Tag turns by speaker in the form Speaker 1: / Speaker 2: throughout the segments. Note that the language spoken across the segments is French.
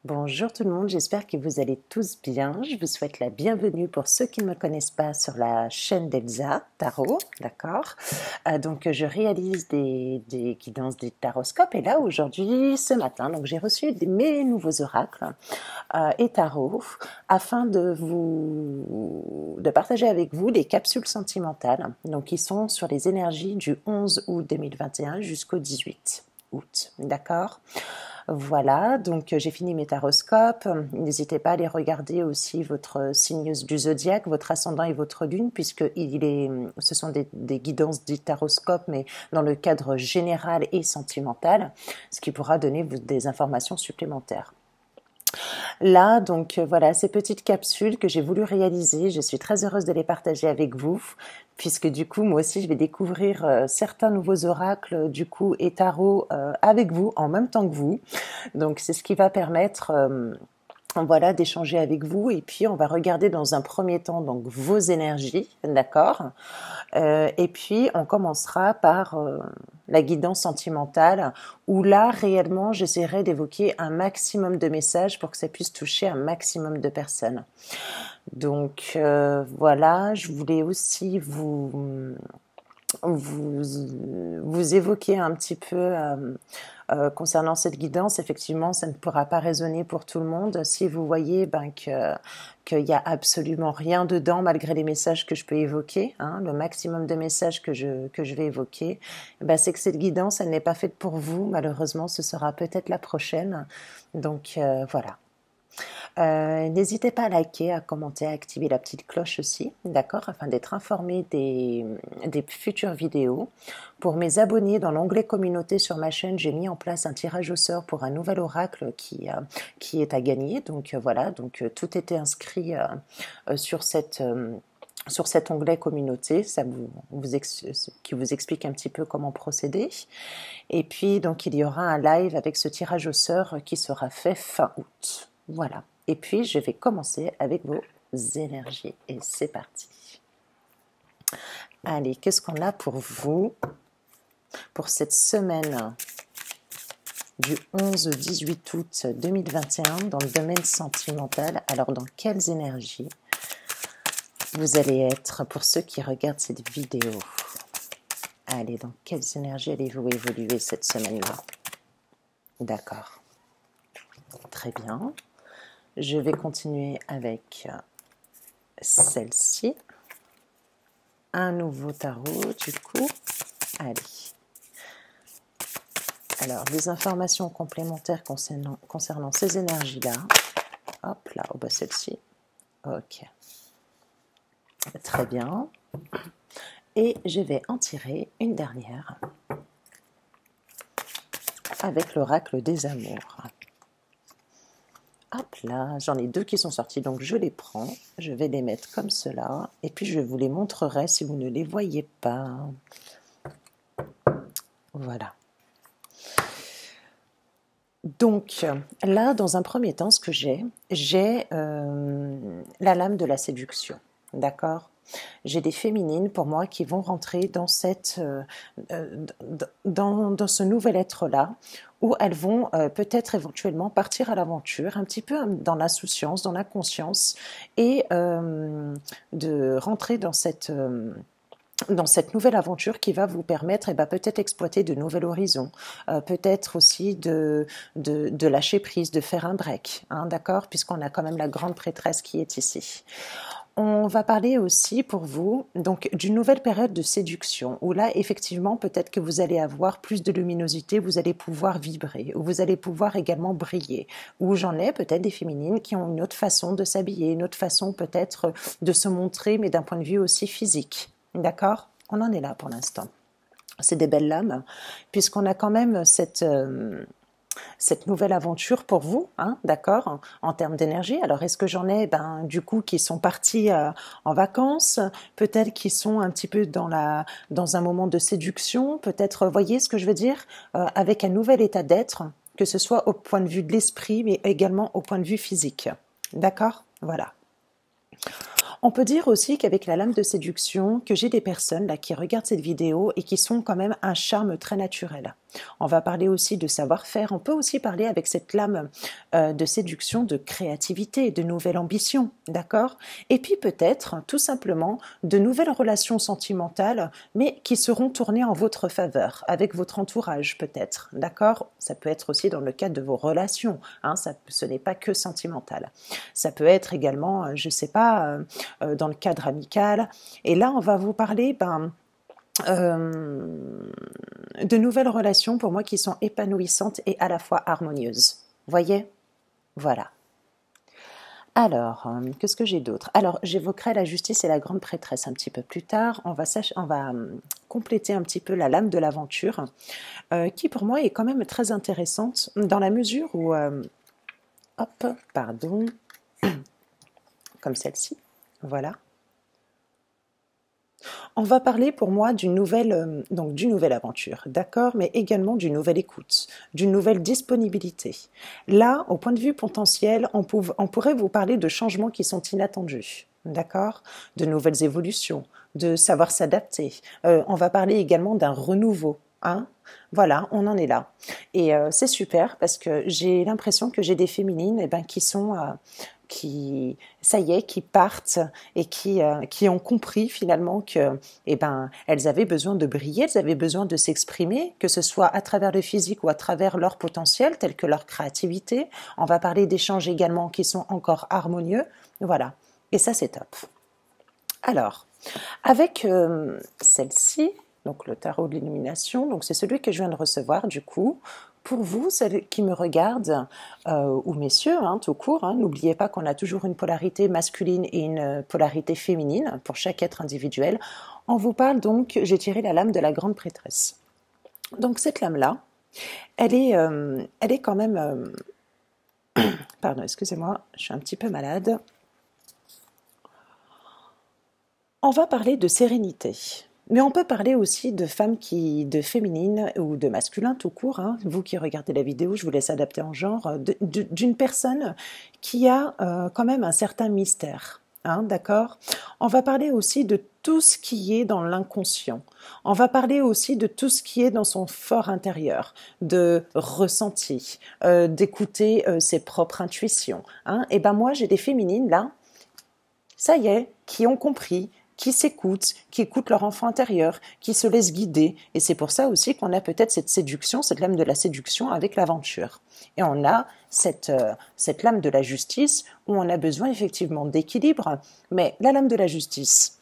Speaker 1: Bonjour tout le monde, j'espère que vous allez tous bien. Je vous souhaite la bienvenue pour ceux qui ne me connaissent pas sur la chaîne d'Elsa Tarot, d'accord. Donc je réalise des guidances des taroscopes et là aujourd'hui, ce matin, donc j'ai reçu mes nouveaux oracles et tarots afin de partager avec vous les capsules sentimentales, donc qui sont sur les énergies du 11 août 2021 jusqu'au 18 août, d'accord. Voilà, donc j'ai fini mes taroscopes. N'hésitez pas à aller regarder aussi votre signe du zodiaque, votre ascendant et votre lune, puisque ce sont des guidances du taroscope, mais dans le cadre général et sentimental, ce qui pourra donner des informations supplémentaires. Là, donc voilà, ces petites capsules que j'ai voulu réaliser, je suis très heureuse de les partager avec vous, puisque du coup, moi aussi, je vais découvrir certains nouveaux oracles, du coup, et tarots avec vous, en même temps que vous. Donc, c'est ce qui va permettre voilà, d'échanger avec vous et puis on va regarder dans un premier temps donc vos énergies, d'accord. Et puis on commencera par la guidance sentimentale où là réellement j'essaierai d'évoquer un maximum de messages pour que ça puisse toucher un maximum de personnes. Donc voilà, je voulais aussi vous évoquer un petit peu concernant cette guidance. Effectivement, ça ne pourra pas résonner pour tout le monde. Si vous voyez qu'il n'y a absolument rien dedans, malgré les messages que je peux évoquer, hein, le maximum de messages que je vais évoquer, c'est que cette guidance, elle n'est pas faite pour vous. Malheureusement, ce sera peut-être la prochaine. Donc voilà. N'hésitez pas à liker, à commenter, à activer la petite cloche aussi, d'accord, afin d'être informé des futures vidéos. Pour mes abonnés, dans l'onglet communauté sur ma chaîne, j'ai mis en place un tirage au sort pour un nouvel oracle qui est à gagner. Donc voilà, donc tout était inscrit sur cet onglet communauté, qui vous explique un petit peu comment procéder. Et puis donc il y aura un live avec ce tirage au sort qui sera fait fin août. Voilà. Et puis, je vais commencer avec vos énergies. Et c'est parti. Allez, qu'est-ce qu'on a pour vous pour cette semaine du 11 au 18 août 2021 dans le domaine sentimental? Alors, dans quelles énergies vous allez être pour ceux qui regardent cette vidéo? Allez, dans quelles énergies allez-vous évoluer cette semaine-là? D'accord. Très bien. Je vais continuer avec celle-ci. Un nouveau tarot, du coup. Allez. Alors, des informations complémentaires concernant ces énergies-là. Hop là, oh celle-ci. Ok. Très bien. Et je vais en tirer une dernière avec l'oracle des amours. Hop là, j'en ai deux qui sont sortis, donc je les prends, je vais les mettre comme cela, et puis je vous les montrerai si vous ne les voyez pas. Voilà. Donc là, dans un premier temps, ce que j'ai la lame de la séduction, d'accord ? J'ai des féminines pour moi qui vont rentrer dans dans ce nouvel être-là, où elles vont peut-être éventuellement partir à l'aventure, un petit peu dans l'insouciance, dans l'inconscience, et de rentrer dans cette nouvelle aventure qui va vous permettre peut-être exploiter de nouveaux horizons, peut-être aussi de lâcher prise, de faire un break, hein, d'accord, puisqu'on a quand même la grande prêtresse qui est ici. On va parler aussi pour vous donc d'une nouvelle période de séduction où là effectivement peut-être que vous allez avoir plus de luminosité, vous allez pouvoir vibrer, où vous allez pouvoir également briller, où j'en ai peut-être des féminines qui ont une autre façon de s'habiller, une autre façon peut-être de se montrer, mais d'un point de vue aussi physique, d'accord ? On en est là pour l'instant. C'est des belles lames puisqu'on a quand même cette nouvelle aventure pour vous, hein, d'accord, en termes d'énergie. Alors, est-ce que j'en ai, du coup, qui sont partis en vacances, peut-être qui sont un petit peu dans un moment de séduction, peut-être, voyez ce que je veux dire, avec un nouvel état d'être, que ce soit au point de vue de l'esprit, mais également au point de vue physique. D'accord ? Voilà. On peut dire aussi qu'avec la lame de séduction, que j'ai des personnes là qui regardent cette vidéo et qui sont quand même un charme très naturel. On va parler aussi de savoir-faire. On peut aussi parler avec cette lame de séduction, de créativité, de nouvelles ambitions, d'accord? Et puis peut-être, tout simplement, de nouvelles relations sentimentales, mais qui seront tournées en votre faveur, avec votre entourage peut-être, d'accord? Ça peut être aussi dans le cadre de vos relations, hein, ce n'est pas que sentimental. Ça peut être également, je ne sais pas, dans le cadre amical. Et là, on va vous parler, de nouvelles relations pour moi qui sont épanouissantes et à la fois harmonieuses. Voyez? Voilà. Alors, qu'est-ce que j'ai d'autre? Alors, j'évoquerai la justice et la grande prêtresse un petit peu plus tard. On va compléter un petit peu la lame de l'aventure, qui pour moi est quand même très intéressante dans la mesure où, hop, pardon, comme celle-ci, voilà. On va parler pour moi d'une nouvelle aventure, d'accord, mais également d'une nouvelle écoute, d'une nouvelle disponibilité. Là, au point de vue potentiel, on pourrait vous parler de changements qui sont inattendus, d'accord, de nouvelles évolutions, de savoir s'adapter. On va parler également d'un renouveau. Hein, voilà, on en est là. Et c'est super parce que j'ai l'impression que j'ai des féminines qui sont ça y est, qui partent et qui ont compris finalement que elles avaient besoin de briller, elles avaient besoin de s'exprimer, que ce soit à travers le physique ou à travers leur potentiel, tel que leur créativité. On va parler d'échanges également qui sont encore harmonieux. Voilà, et ça c'est top. Alors, avec celle-ci, donc le tarot de l'illumination, donc c'est celui que je viens de recevoir du coup. Pour vous, celles qui me regardent, ou messieurs, hein, tout court, hein, n'oubliez pas qu'on a toujours une polarité masculine et une polarité féminine pour chaque être individuel. On vous parle donc, j'ai tiré la lame de la grande prêtresse. Donc cette lame-là, elle est quand même... pardon, excusez-moi, je suis un petit peu malade. On va parler de sérénité. Mais on peut parler aussi de femmes de féminines ou de masculin tout court. Hein. Vous qui regardez la vidéo, je vous laisse adapter en genre, d'une personne qui a quand même un certain mystère. Hein, d'accord? On va parler aussi de tout ce qui est dans l'inconscient. On va parler aussi de tout ce qui est dans son fort intérieur, de ressenti, d'écouter ses propres intuitions. Hein. Et moi, j'ai des féminines là, ça y est, qui ont compris, qui s'écoutent, qui écoutent leur enfant intérieur, qui se laissent guider. Et c'est pour ça aussi qu'on a peut-être cette séduction, cette lame de la séduction avec l'aventure. Et on a cette lame de la justice où on a besoin effectivement d'équilibre. Mais la lame de la justice,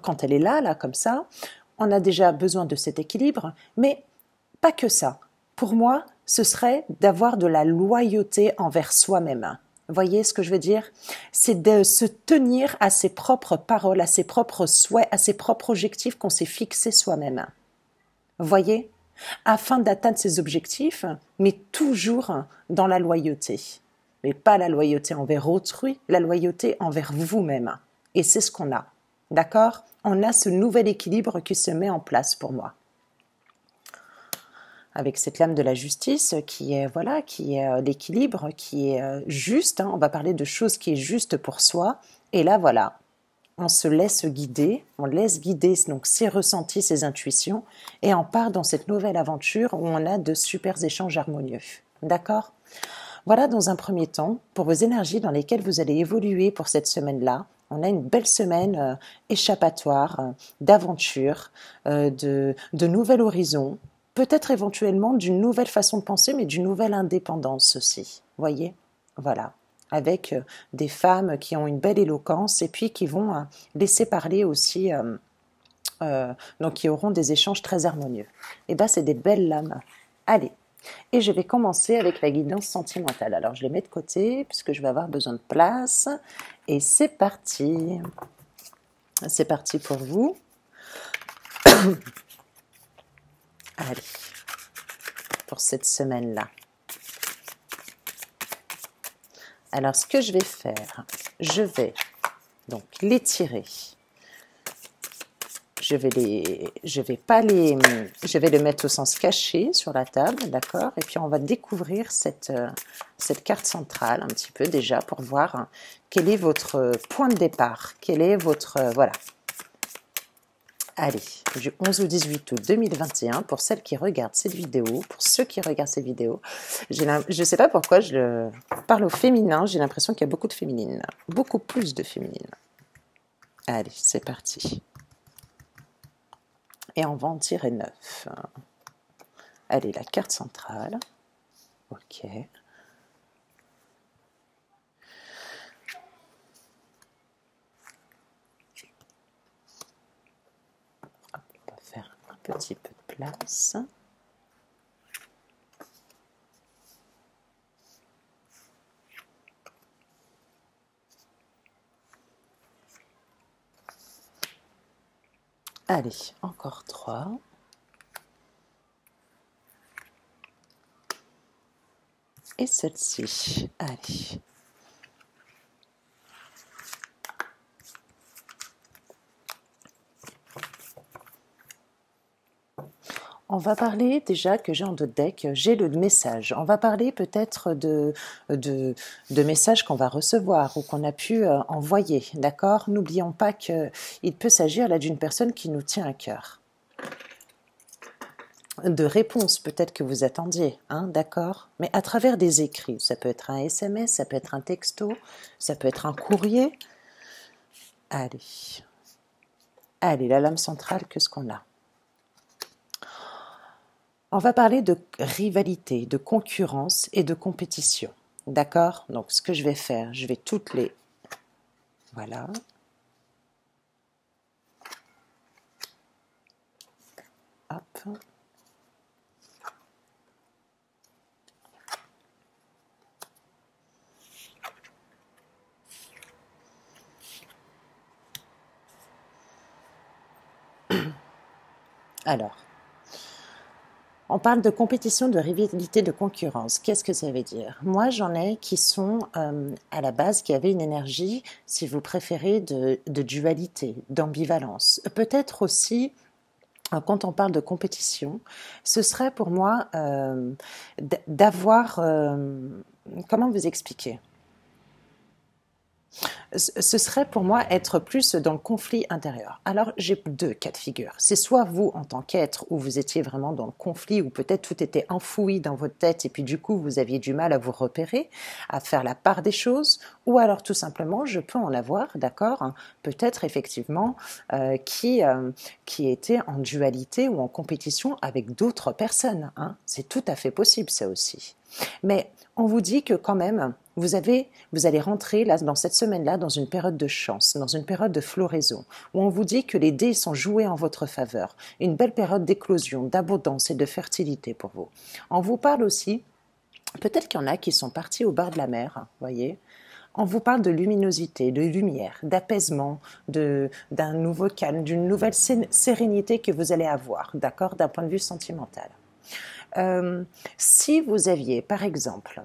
Speaker 1: quand elle est là, comme ça, on a déjà besoin de cet équilibre, mais pas que ça. Pour moi, ce serait d'avoir de la loyauté envers soi-même. Voyez ce que je veux dire? C'est de se tenir à ses propres paroles, à ses propres souhaits, à ses propres objectifs qu'on s'est fixés soi-même. Voyez? Afin d'atteindre ces objectifs, mais toujours dans la loyauté. Mais pas la loyauté envers autrui, la loyauté envers vous-même. Et c'est ce qu'on a. D'accord? On a ce nouvel équilibre qui se met en place pour moi. Avec cette lame de la justice qui est l'équilibre, qui est juste. Hein, on va parler de choses qui est juste pour soi. Et là, voilà, on se laisse guider, on laisse guider donc ses ressentis, ses intuitions, et on part dans cette nouvelle aventure où on a de super échanges harmonieux. D'accord? Voilà dans un premier temps, pour vos énergies dans lesquelles vous allez évoluer pour cette semaine-là. On a une belle semaine échappatoire, d'aventure, de nouvel horizon, peut-être éventuellement d'une nouvelle façon de penser, mais d'une nouvelle indépendance aussi. Voyez? Voilà. Avec des femmes qui ont une belle éloquence et puis qui vont laisser parler aussi, donc qui auront des échanges très harmonieux. Et c'est des belles lames. Allez. Et je vais commencer avec la guidance sentimentale. Alors, je les mets de côté puisque je vais avoir besoin de place. Et c'est parti. C'est parti pour vous. Allez, pour cette semaine-là. Alors, ce que je vais faire, je vais donc les tirer. Je vais les mettre au sens caché sur la table, d'accord? Et puis, on va découvrir cette carte centrale un petit peu déjà pour voir quel est votre point de départ, quel est votre... voilà. Allez, du 11 au 18 août 2021, pour celles qui regardent cette vidéo, pour ceux qui regardent cette vidéo, je ne sais pas pourquoi je parle au féminin, j'ai l'impression qu'il y a beaucoup de féminines, beaucoup plus de féminines. Allez, c'est parti. Et on va en tirer 9. Allez, la carte centrale. Ok. On va faire un petit peu de place. Allez, encore 3. Et celle-ci. Allez. On va parler déjà que j'ai en deux decks, j'ai le message. On va parler peut-être de messages qu'on va recevoir ou qu'on a pu envoyer, d'accord? N'oublions pas qu'il peut s'agir là d'une personne qui nous tient à cœur. De réponses peut-être que vous attendiez, hein, d'accord? Mais à travers des écrits, ça peut être un SMS, ça peut être un texto, ça peut être un courrier. Allez, allez, la lame centrale, qu'est-ce qu'on a? On va parler de rivalité, de concurrence et de compétition. D'accord? Donc, ce que je vais faire, je vais toutes les... Voilà. Hop. Alors, on parle de compétition, de rivalité, de concurrence. Qu'est-ce que ça veut dire? Moi, j'en ai qui sont à la base, qui avaient une énergie, si vous préférez, de dualité, d'ambivalence. Peut-être aussi, quand on parle de compétition, ce serait pour moi d'avoir... comment vous expliquer? Ce serait pour moi être plus dans le conflit intérieur. Alors j'ai deux cas de figure. C'est soit vous en tant qu'être où vous étiez vraiment dans le conflit, où peut-être tout était enfoui dans votre tête et puis du coup vous aviez du mal à vous repérer, à faire la part des choses, ou alors tout simplement je peux en avoir, d'accord, hein, peut-être effectivement qui était en dualité ou en compétition avec d'autres personnes. Hein. C'est tout à fait possible ça aussi. Mais on vous dit que quand même, vous allez rentrer là, dans cette semaine-là dans une période de chance, dans une période de floraison, où on vous dit que les dés sont joués en votre faveur. Une belle période d'éclosion, d'abondance et de fertilité pour vous. On vous parle aussi, peut-être qu'il y en a qui sont partis au bord de la mer, voyez. On vous parle de luminosité, de lumière, d'apaisement, d'un nouveau calme, d'une nouvelle sérénité que vous allez avoir, d'accord, d'un point de vue sentimental. Si vous aviez, par exemple,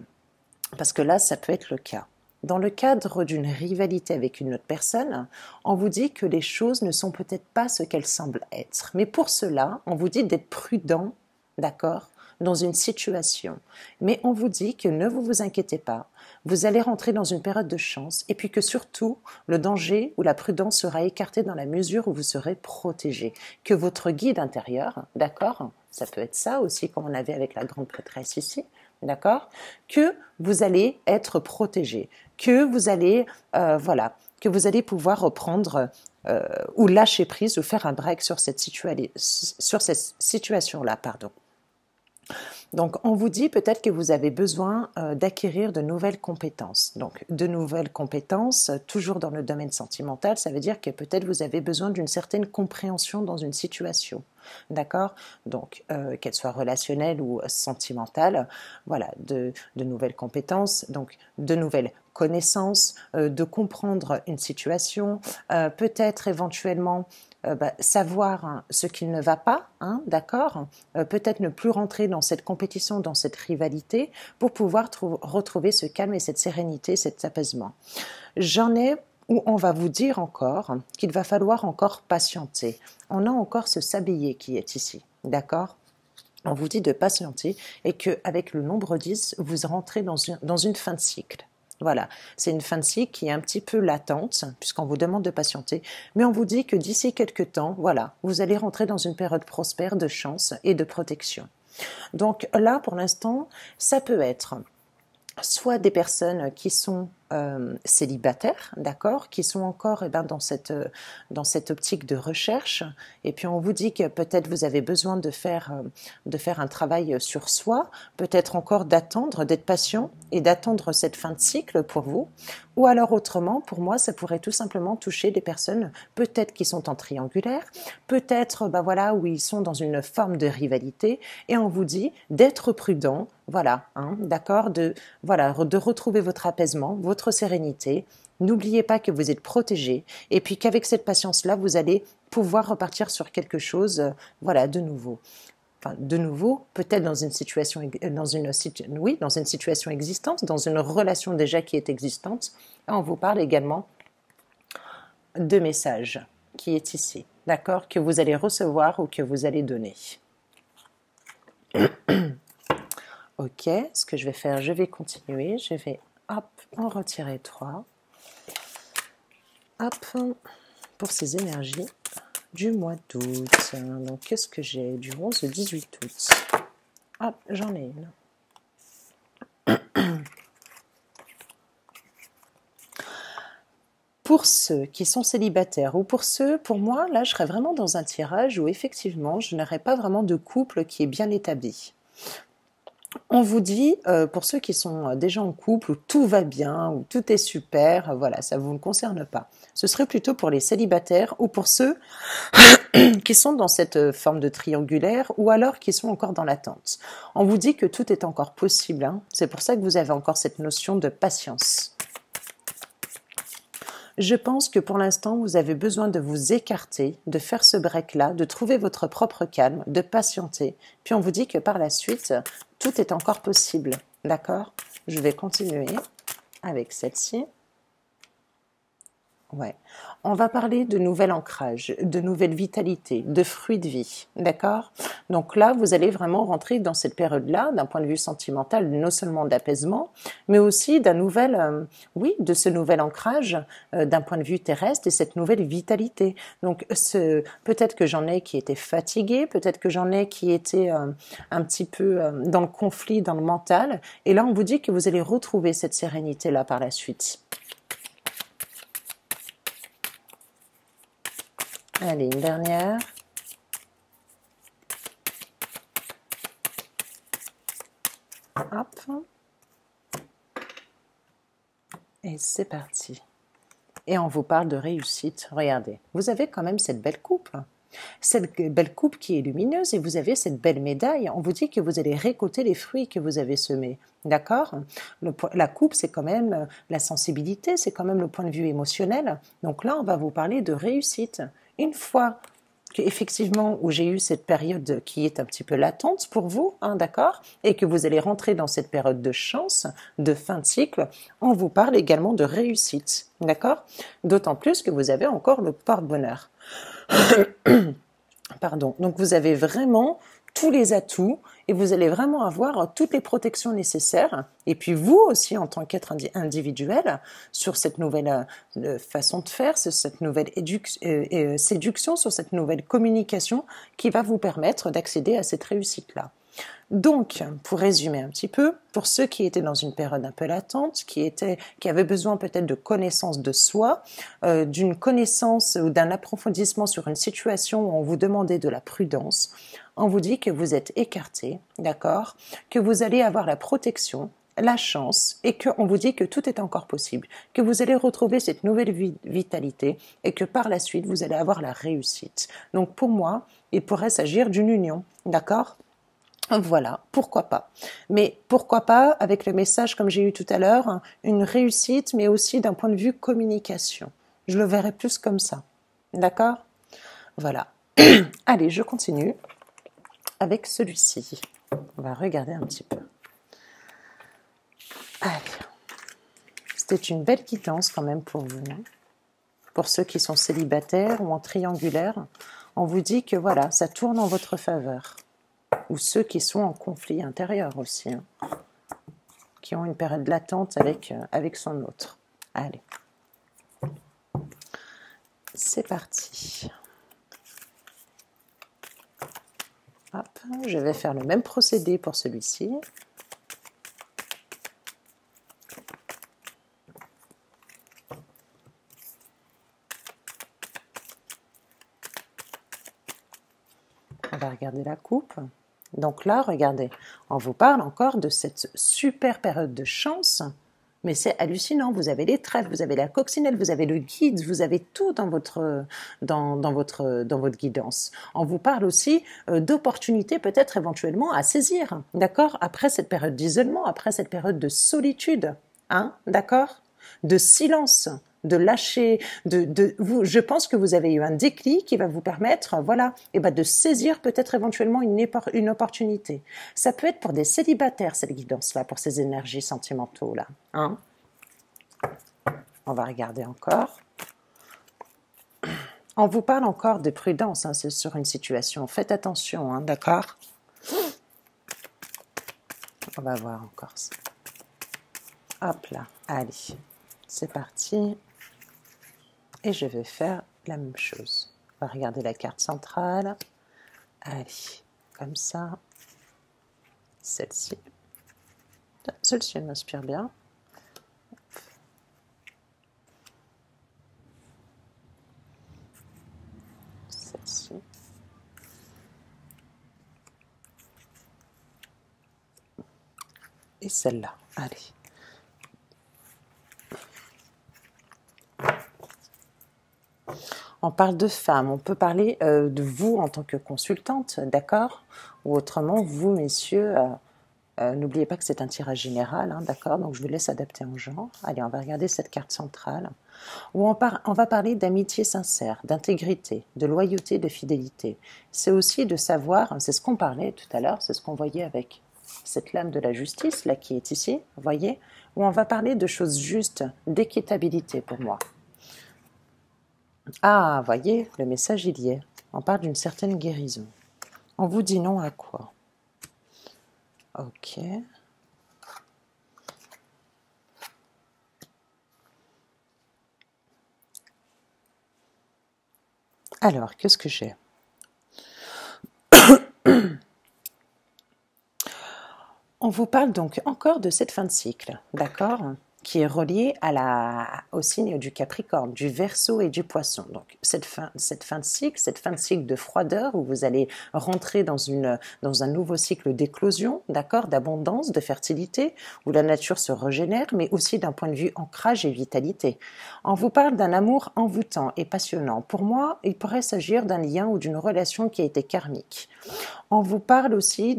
Speaker 1: parce que là, ça peut être le cas, dans le cadre d'une rivalité avec une autre personne, on vous dit que les choses ne sont peut-être pas ce qu'elles semblent être. Mais pour cela, on vous dit d'être prudent, d'accord, dans une situation. Mais on vous dit que ne vous inquiétez pas, vous allez rentrer dans une période de chance et puis que surtout, le danger ou la prudence sera écarté dans la mesure où vous serez protégé. Que votre guide intérieur, d'accord, ça peut être ça aussi, comme on avait avec la grande prêtresse ici, d'accord, que vous allez être protégé, que vous allez, que vous allez pouvoir reprendre ou lâcher prise ou faire un break sur cette situation-là, pardon. Donc, on vous dit peut-être que vous avez besoin d'acquérir de nouvelles compétences. Donc, de nouvelles compétences, toujours dans le domaine sentimental, ça veut dire que peut-être vous avez besoin d'une certaine compréhension dans une situation. D'accord? Donc, qu'elle soit relationnelle ou sentimentale, voilà, de nouvelles compétences, donc de nouvelles connaissances, de comprendre une situation, peut-être éventuellement savoir hein, ce qu'il ne va pas, hein, d'accord, peut-être ne plus rentrer dans cette compétition, dans cette rivalité, pour pouvoir retrouver ce calme et cette sérénité, cet apaisement. J'en ai où on va vous dire encore qu'il va falloir encore patienter. On a encore ce sablier qui est ici, d'accord ? On vous dit de patienter et qu'avec le nombre 10, vous rentrez dans une fin de cycle. Voilà, c'est une fin de cycle qui est un petit peu latente, puisqu'on vous demande de patienter, mais on vous dit que d'ici quelques temps, voilà, vous allez rentrer dans une période prospère de chance et de protection. Donc là, pour l'instant, ça peut être soit des personnes qui sont célibataires, d'accord, qui sont encore dans cette optique de recherche, et puis on vous dit que peut-être vous avez besoin de faire un travail sur soi, peut-être encore d'attendre, d'être patient et d'attendre cette fin de cycle pour vous, ou alors autrement, pour moi, ça pourrait tout simplement toucher des personnes peut-être qui sont en triangulaire, peut-être voilà, où ils sont dans une forme de rivalité, et on vous dit d'être prudent, voilà, d'accord, de retrouver votre apaisement, votre sérénité. N'oubliez pas que vous êtes protégé et puis qu'avec cette patience-là, vous allez pouvoir repartir sur quelque chose, de nouveau. Enfin, de nouveau, peut-être dans une situation existante, dans une relation déjà qui est existante. Et on vous parle également de messages qui est ici, d'accord, que vous allez recevoir ou que vous allez donner. Ok, ce que je vais faire, je vais continuer, je vais en retirer 3. Pour ces énergies du mois d'août. Donc, qu'est-ce que j'ai du 11 au 18 août? J'en ai une. Pour ceux qui sont célibataires ou pour moi, là, je serais vraiment dans un tirage où effectivement, je n'aurais pas vraiment de couple qui est bien établi. On vous dit, pour ceux qui sont déjà en couple, où tout va bien, où tout est super, voilà, ça ne vous concerne pas. Ce serait plutôt pour les célibataires ou pour ceux qui sont dans cette forme de triangulaire ou alors qui sont encore dans l'attente. On vous dit que tout est encore possible, c'est pour ça que vous avez encore cette notion de patience. Je pense que pour l'instant, vous avez besoin de vous écarter, de faire ce break-là, de trouver votre propre calme, de patienter. Puis on vous dit que par la suite, tout est encore possible. D'accord? Je vais continuer avec celle-ci. Ouais. On va parler de nouvel ancrage, de nouvelle vitalité, de fruits de vie, d'accord? Donc là, vous allez vraiment rentrer dans cette période-là, d'un point de vue sentimental, non seulement d'apaisement, mais aussi d'un nouvel, de ce nouvel ancrage, d'un point de vue terrestre et cette nouvelle vitalité. Donc peut-être que j'en ai qui étaient fatigués, peut-être que j'en ai qui étaient un petit peu dans le conflit, dans le mental, et là on vous dit que vous allez retrouver cette sérénité-là par la suite. Allez, une dernière. Hop. Et c'est parti. Et on vous parle de réussite. Regardez, vous avez quand même cette belle coupe. Cette belle coupe qui est lumineuse et vous avez cette belle médaille. On vous dit que vous allez récolter les fruits que vous avez semés. D'accord? La coupe, c'est quand même la sensibilité, c'est quand même le point de vue émotionnel. Donc là, on va vous parler de réussite. Une fois qu'effectivement, où j'ai eu cette période qui est un petit peu latente pour vous, d'accord, et que vous allez rentrer dans cette période de chance, de fin de cycle, on vous parle également de réussite, d'accord? D'autant plus que vous avez encore le porte-bonheur. Pardon. Donc vous avez vraiment tous les atouts et vous allez vraiment avoir toutes les protections nécessaires. Et puis vous aussi, en tant qu'être individuel, sur cette nouvelle façon de faire, sur cette nouvelle séduction, sur cette nouvelle communication qui va vous permettre d'accéder à cette réussite-là. Donc, pour résumer un petit peu, pour ceux qui étaient dans une période un peu latente, qui avaient besoin peut-être de connaissance de soi, d'une connaissance ou d'un approfondissement sur une situation où on vous demandait de la prudence, on vous dit que vous êtes écarté, d'accord, que vous allez avoir la protection, la chance et qu'on vous dit que tout est encore possible, que vous allez retrouver cette nouvelle vitalité et que par la suite, vous allez avoir la réussite. Donc pour moi, il pourrait s'agir d'une union, d'accord ? Voilà, pourquoi pas. Mais pourquoi pas avec le message, comme j'ai eu tout à l'heure, une réussite, mais aussi d'un point de vue communication. Je le verrai plus comme ça. D'accord ? Voilà. Allez, je continue avec celui-ci. On va regarder un petit peu. Allez. C'était une belle guidance quand même pour vous. Pour ceux qui sont célibataires ou en triangulaire, on vous dit que voilà, ça tourne en votre faveur. Ou ceux qui sont en conflit intérieur aussi, qui ont une période latente avec son autre. Allez. C'est parti. Hop, je vais faire le même procédé pour celui-ci. On va regarder la coupe. Donc là, regardez, on vous parle encore de cette super période de chance, mais c'est hallucinant. Vous avez les trèfles, vous avez la coccinelle, vous avez le guide, vous avez tout dans votre guidance. On vous parle aussi d'opportunités peut-être éventuellement à saisir, d'accord? Après cette période d'isolement, après cette période de solitude, hein, d'accord? De silence, de lâcher, je pense que vous avez eu un déclic qui va vous permettre, voilà, et ben de saisir peut-être éventuellement une opportunité. Ça peut être pour des célibataires, cette guidance-là, pour ces énergies sentimentaux-là. Hein. On va regarder encore. On vous parle encore de prudence, hein, c'est sur une situation. Faites attention, hein, d'accord? On va voir encore ça. Hop là, allez, c'est parti. Et je vais faire la même chose. On va regarder la carte centrale. Allez, comme ça. Celle-ci. Celle-ci, elle m'inspire bien. Celle-ci. Et celle-là. Allez. On parle de femmes, on peut parler de vous en tant que consultante, d'accord? Ou autrement, vous, messieurs, n'oubliez pas que c'est un tirage général, hein, d'accord? Donc je vous laisse adapter en genre. Allez, on va regarder cette carte centrale, où on va parler d'amitié sincère, d'intégrité, de loyauté, de fidélité. C'est aussi de savoir, c'est ce qu'on parlait tout à l'heure, c'est ce qu'on voyait avec cette lame de la justice, là, qui est ici, vous voyez? Où on va parler de choses justes, d'équitabilité pour moi. Ah, voyez, le message, il y est. On parle d'une certaine guérison. On vous dit non à quoi? Ok. Alors, qu'est-ce que j'ai? On vous parle donc encore de cette fin de cycle, d'accord? Qui est reliée au signe du Capricorne, du Verseau et du Poisson. Donc cette fin de cycle de froideur où vous allez rentrer dans un nouveau cycle d'éclosion, d'accord, d'abondance, de fertilité, où la nature se régénère, mais aussi d'un point de vue ancrage et vitalité. On vous parle d'un amour envoûtant et passionnant. Pour moi, il pourrait s'agir d'un lien ou d'une relation qui a été karmique. On vous parle aussi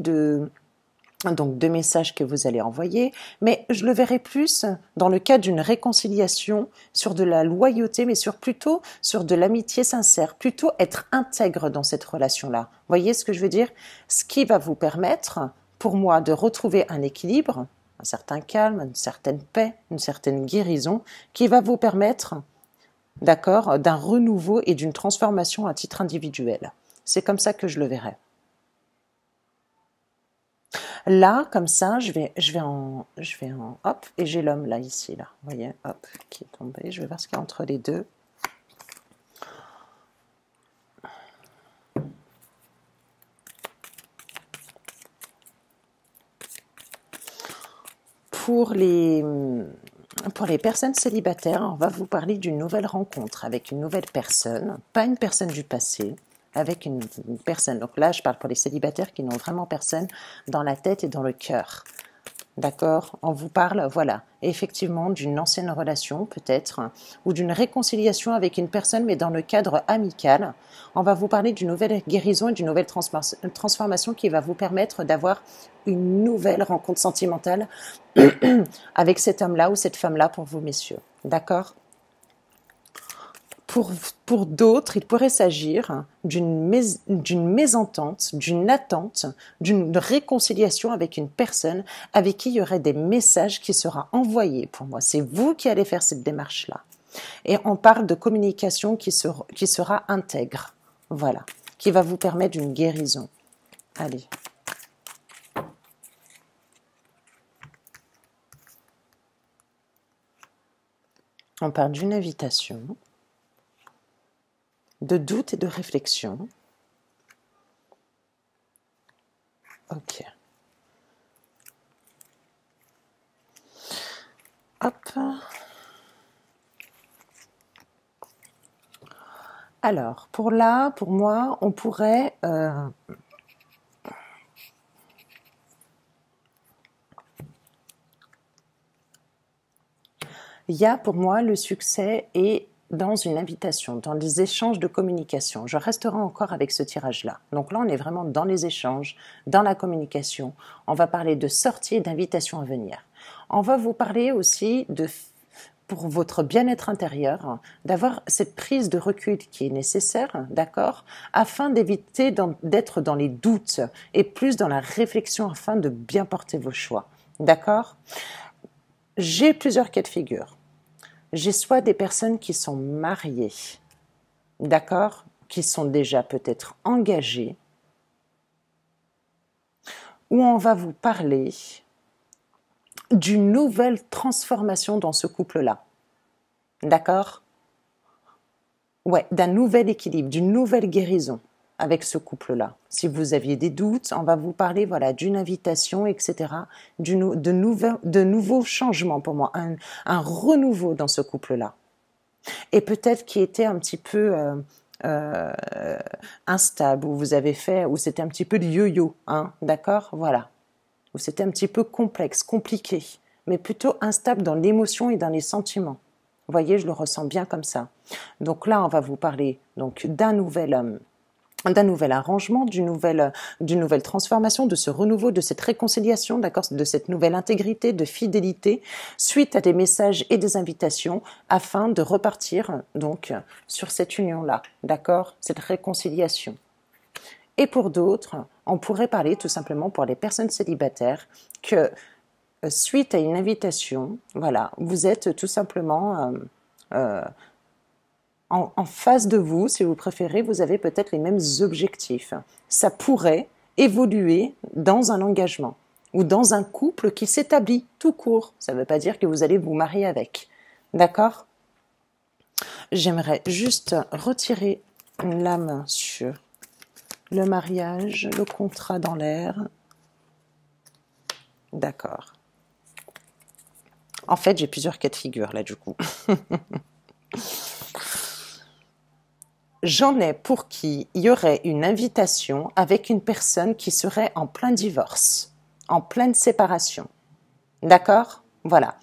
Speaker 1: donc deux messages que vous allez envoyer, mais je le verrai plus dans le cadre d'une réconciliation, sur de la loyauté, mais plutôt sur de l'amitié sincère, plutôt être intègre dans cette relation-là. Voyez ce que je veux dire? Ce qui va vous permettre, pour moi, de retrouver un équilibre, un certain calme, une certaine paix, une certaine guérison, qui va vous permettre, d'accord, d'un renouveau et d'une transformation à titre individuel. C'est comme ça que je le verrai. Là, comme ça, je vais en, hop, et j'ai l'homme là, ici, là, vous voyez, hop, qui est tombé. Je vais voir ce qu'il y a entre les deux. Pour les personnes célibataires, on va vous parler d'une nouvelle rencontre avec une nouvelle personne, pas une personne du passé, avec une personne. Donc là, je parle pour les célibataires qui n'ont vraiment personne dans la tête et dans le cœur. D'accord? On vous parle, voilà, effectivement d'une ancienne relation peut-être, ou d'une réconciliation avec une personne, mais dans le cadre amical. On va vous parler d'une nouvelle guérison et d'une nouvelle transformation qui va vous permettre d'avoir une nouvelle rencontre sentimentale avec cet homme-là ou cette femme-là pour vous, messieurs. D'accord? Pour d'autres, il pourrait s'agir d'une mésentente, d'une attente, d'une réconciliation avec une personne avec qui il y aurait des messages qui seront envoyés pour moi. C'est vous qui allez faire cette démarche-là. Et on parle de communication qui sera intègre. Voilà. Qui va vous permettre une guérison. Allez. On parle d'une invitation, de doute et de réflexion. Ok. Hop. Alors, pour moi, on pourrait... il y a pour moi le succès est dans une invitation, dans des échanges de communication. Je resterai encore avec ce tirage-là. Donc là, on est vraiment dans les échanges, dans la communication. On va parler de sortie et d'invitation à venir. On va vous parler aussi de, pour votre bien-être intérieur, d'avoir cette prise de recul qui est nécessaire, d'accord, afin d'éviter d'être dans les doutes et plus dans la réflexion afin de bien porter vos choix, d'accord. J'ai plusieurs cas de figure. J'ai soit des personnes qui sont mariées, d'accord, qui sont déjà peut-être engagées, où on va vous parler d'une nouvelle transformation dans ce couple-là, d'accord? Ouais, d'un nouvel équilibre, d'une nouvelle guérison avec ce couple-là. Si vous aviez des doutes, on va vous parler, voilà, d'une invitation, etc., de nouveaux changements pour moi, un renouveau dans ce couple-là. Et peut-être qui était un petit peu instable, où vous avez fait, où c'était un petit peu de yo-yo, hein, d'accord, voilà, où c'était un petit peu complexe, compliqué, mais plutôt instable dans l'émotion et dans les sentiments. Vous voyez, je le ressens bien comme ça. Donc là, on va vous parler donc d'un nouvel arrangement, d'une nouvelle transformation, de ce renouveau, de cette réconciliation, d'accord, de cette nouvelle intégrité, de fidélité, suite à des messages et des invitations, afin de repartir donc sur cette union-là, d'accord, cette réconciliation. Et pour d'autres, on pourrait parler tout simplement pour les personnes célibataires que suite à une invitation, voilà, vous êtes tout simplement en face de vous, si vous préférez, vous avez peut-être les mêmes objectifs. Ça pourrait évoluer dans un engagement ou dans un couple qui s'établit tout court. Ça ne veut pas dire que vous allez vous marier avec. D'accord? J'aimerais juste retirer la main sur le mariage, le contrat dans l'air. D'accord. En fait, j'ai plusieurs cas de figure là du coup. J'en ai pour qui il y aurait une invitation avec une personne qui serait en plein divorce, en pleine séparation. D'accord? Voilà.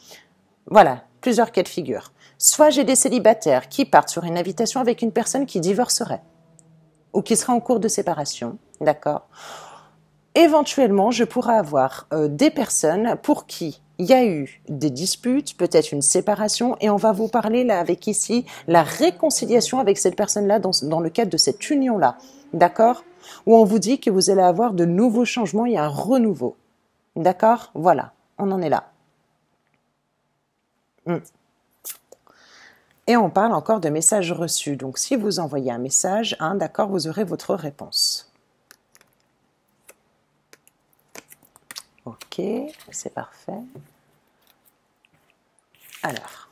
Speaker 1: Voilà, plusieurs cas de figure. Soit j'ai des célibataires qui partent sur une invitation avec une personne qui divorcerait ou qui serait en cours de séparation. D'accord? Éventuellement, je pourrais avoir des personnes pour qui il y a eu des disputes, peut-être une séparation, et on va vous parler là avec ici la réconciliation avec cette personne-là dans le cadre de cette union-là, d'accord? Où on vous dit que vous allez avoir de nouveaux changements, il y a un renouveau, d'accord? Voilà, on en est là. Et on parle encore de messages reçus, donc si vous envoyez un message, hein, d'accord, vous aurez votre réponse. Ok, c'est parfait. Alors,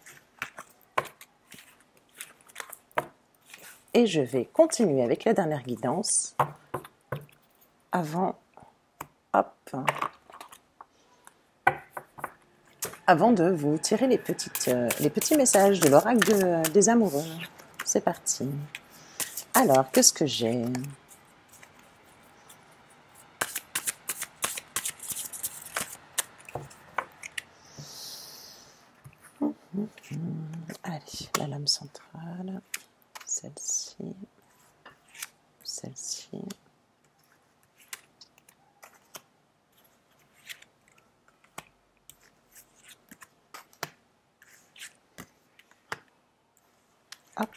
Speaker 1: et je vais continuer avec la dernière guidance avant, avant de vous tirer les petits messages de l'oracle des amoureux. C'est parti. Alors, qu'est-ce que j'ai ? Allez, la lame centrale, celle-ci, celle-ci. Hop.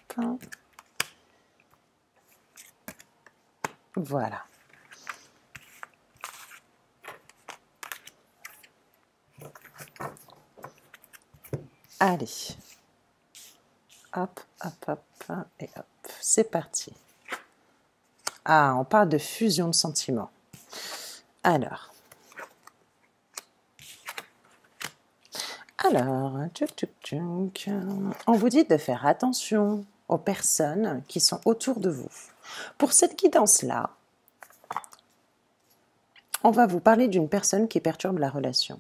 Speaker 1: Voilà. Allez. Hop, hop, hop, et hop. C'est parti. Ah, on parle de fusion de sentiments. Alors, on vous dit de faire attention aux personnes qui sont autour de vous. Pour cette guidance-là, on va vous parler d'une personne qui perturbe la relation.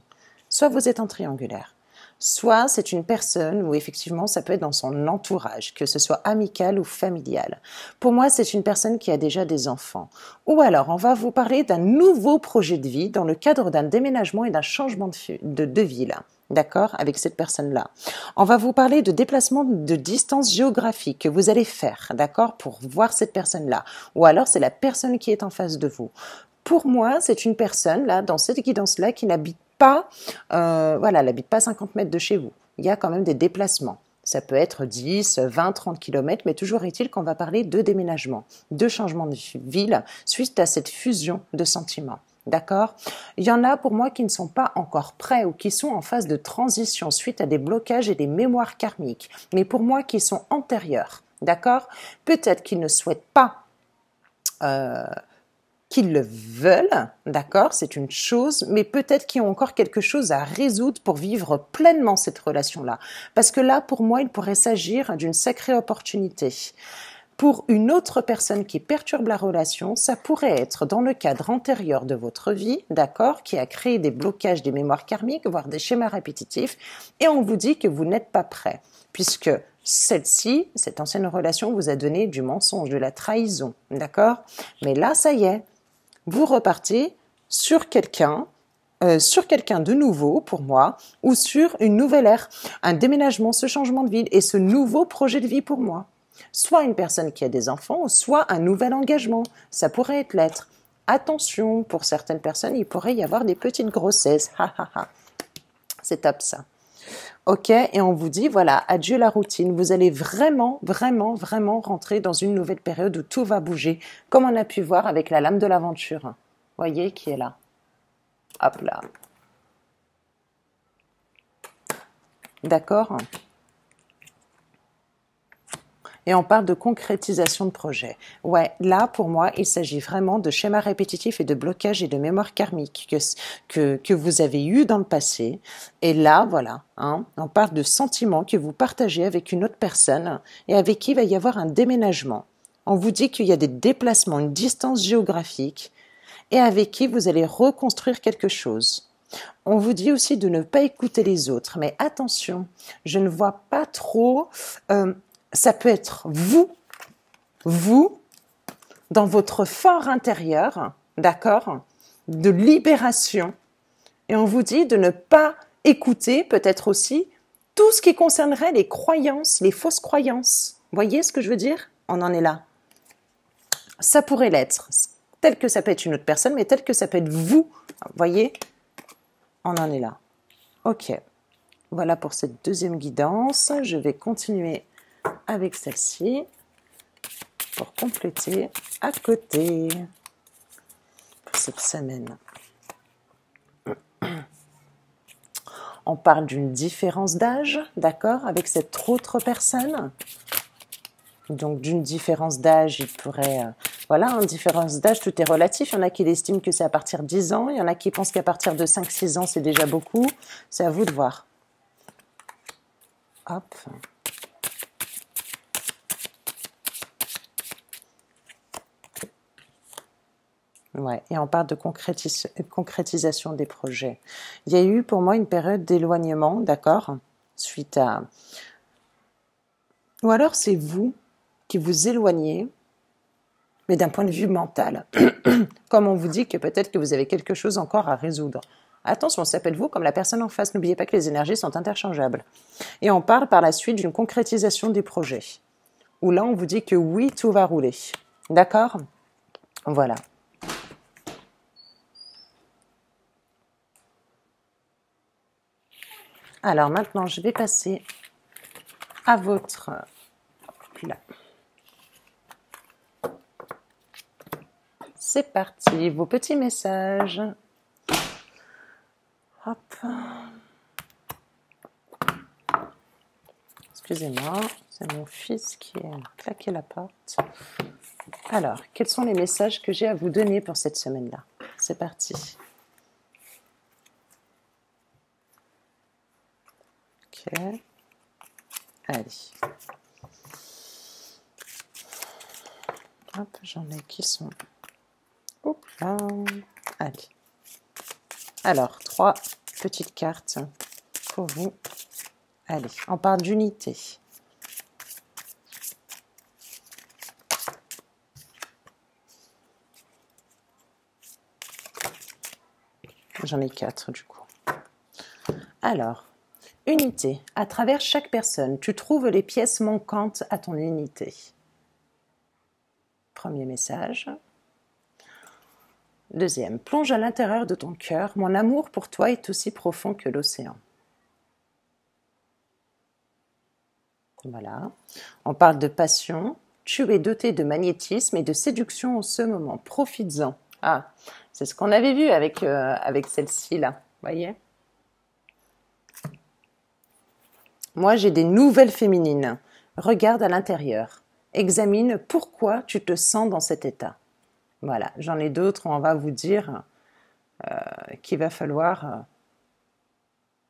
Speaker 1: Soit vous êtes en triangulaire, soit c'est une personne où effectivement ça peut être dans son entourage, que ce soit amical ou familial. Pour moi, c'est une personne qui a déjà des enfants. Ou alors, on va vous parler d'un nouveau projet de vie dans le cadre d'un déménagement et d'un changement de vie, là. D'accord, avec cette personne-là. On va vous parler de déplacement de distance géographique que vous allez faire, d'accord, pour voir cette personne-là. Ou alors, c'est la personne qui est en face de vous. Pour moi, c'est une personne, là, dans cette guidance-là, qui n'habite pas, voilà, elle n'habite pas 50 mètres de chez vous. Il y a quand même des déplacements. Ça peut être 10, 20, 30 kilomètres, mais toujours est-il qu'on va parler de déménagement, de changement de ville, suite à cette fusion de sentiments. D'accord? Il y en a pour moi qui ne sont pas encore prêts ou qui sont en phase de transition suite à des blocages et des mémoires karmiques, mais pour moi qui sont antérieurs. D'accord? Peut-être qu'ils ne souhaitent pas qu'ils le veulent, d'accord, c'est une chose, mais peut-être qu'ils ont encore quelque chose à résoudre pour vivre pleinement cette relation-là. Parce que là, pour moi, il pourrait s'agir d'une sacrée opportunité. Pour une autre personne qui perturbe la relation, ça pourrait être dans le cadre antérieur de votre vie, d'accord, qui a créé des blocages, des mémoires karmiques, voire des schémas répétitifs, et on vous dit que vous n'êtes pas prêt, puisque celle-ci, cette ancienne relation, vous a donné du mensonge, de la trahison, d'accord? Mais là, ça y est, vous repartez sur quelqu'un de nouveau pour moi, ou sur une nouvelle ère, un déménagement, ce changement de vie et ce nouveau projet de vie pour moi. Soit une personne qui a des enfants, soit un nouvel engagement. Ça pourrait être l'être. Attention, pour certaines personnes, il pourrait y avoir des petites grossesses. C'est top ça. Ok, et on vous dit, voilà, adieu la routine. Vous allez vraiment, vraiment, vraiment rentrer dans une nouvelle période où tout va bouger, comme on a pu voir avec la lame de l'aventure. Voyez qui est là. Hop là. D'accord ? Et on parle de concrétisation de projet. Ouais, là, pour moi, il s'agit vraiment de schémas répétitifs et de blocages et de mémoire karmique que vous avez eu dans le passé. Et là, voilà, hein, on parle de sentiments que vous partagez avec une autre personne et avec qui il va y avoir un déménagement. On vous dit qu'il y a des déplacements, une distance géographique et avec qui vous allez reconstruire quelque chose. On vous dit aussi de ne pas écouter les autres, mais attention, je ne vois pas trop... ça peut être vous, dans votre fort intérieur, d'accord, de libération. Et on vous dit de ne pas écouter, peut-être aussi, tout ce qui concernerait les croyances, les fausses croyances. Voyez ce que je veux dire? On en est là. Ça pourrait l'être, tel que ça peut être une autre personne, mais tel que ça peut être vous. Voyez? On en est là. Ok. Voilà pour cette deuxième guidance. Je vais continuer avec celle-ci pour compléter à côté pour cette semaine. On parle d'une différence d'âge, d'accord, avec cette autre personne. Donc d'une différence d'âge, il pourrait... voilà, une différence d'âge, tout est relatif. Il y en a qui estiment que c'est à partir de 10 ans. Il y en a qui pensent qu'à partir de 5-6 ans, c'est déjà beaucoup. C'est à vous de voir. Hop. Ouais, et on parle de concrétisation des projets. Il y a eu pour moi une période d'éloignement, d'accord, suite à... Ou alors c'est vous qui vous éloignez, mais d'un point de vue mental. Comme on vous dit que peut-être que vous avez quelque chose encore à résoudre. Attention, ça peut être vous comme la personne en face. N'oubliez pas que les énergies sont interchangeables. Et on parle par la suite d'une concrétisation des projets. Où là, on vous dit que oui, tout va rouler. D'accord ? Voilà. Alors maintenant, je vais passer à votre... Là. C'est parti, vos petits messages. Hop. Excusez-moi, c'est mon fils qui a claqué la porte. Alors, quels sont les messages que j'ai à vous donner pour cette semaine-là? C'est parti. Ok. Allez. Hop, j'en ai qui sont... Oups, là. Allez. Alors, 3 petites cartes pour vous. Allez, on parle d'unité. J'en ai 4 du coup. Alors, unité. À travers chaque personne, tu trouves les pièces manquantes à ton unité. Premier message. Deuxième, plonge à l'intérieur de ton cœur. Mon amour pour toi est aussi profond que l'océan. Voilà. On parle de passion. Tu es doté de magnétisme et de séduction en ce moment. Profites-en. Ah, c'est ce qu'on avait vu avec celle-ci là. Voyez ? Moi, j'ai des nouvelles féminines. Regarde à l'intérieur. Examine pourquoi tu te sens dans cet état. Voilà, j'en ai d'autres, on va vous dire qu'il va falloir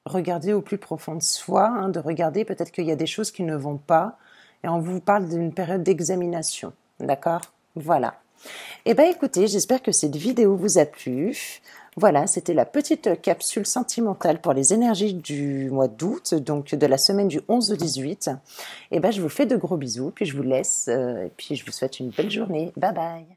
Speaker 1: regarder au plus profond de soi, hein, de regarder peut-être qu'il y a des choses qui ne vont pas, et on vous parle d'une période d'examination, d'accord ? Voilà. Eh bien écoutez, j'espère que cette vidéo vous a plu. Voilà, c'était la petite capsule sentimentale pour les énergies du mois d'août, donc de la semaine du 11 au 18. Eh bien je vous fais de gros bisous, puis je vous laisse, et puis je vous souhaite une belle journée. Bye bye.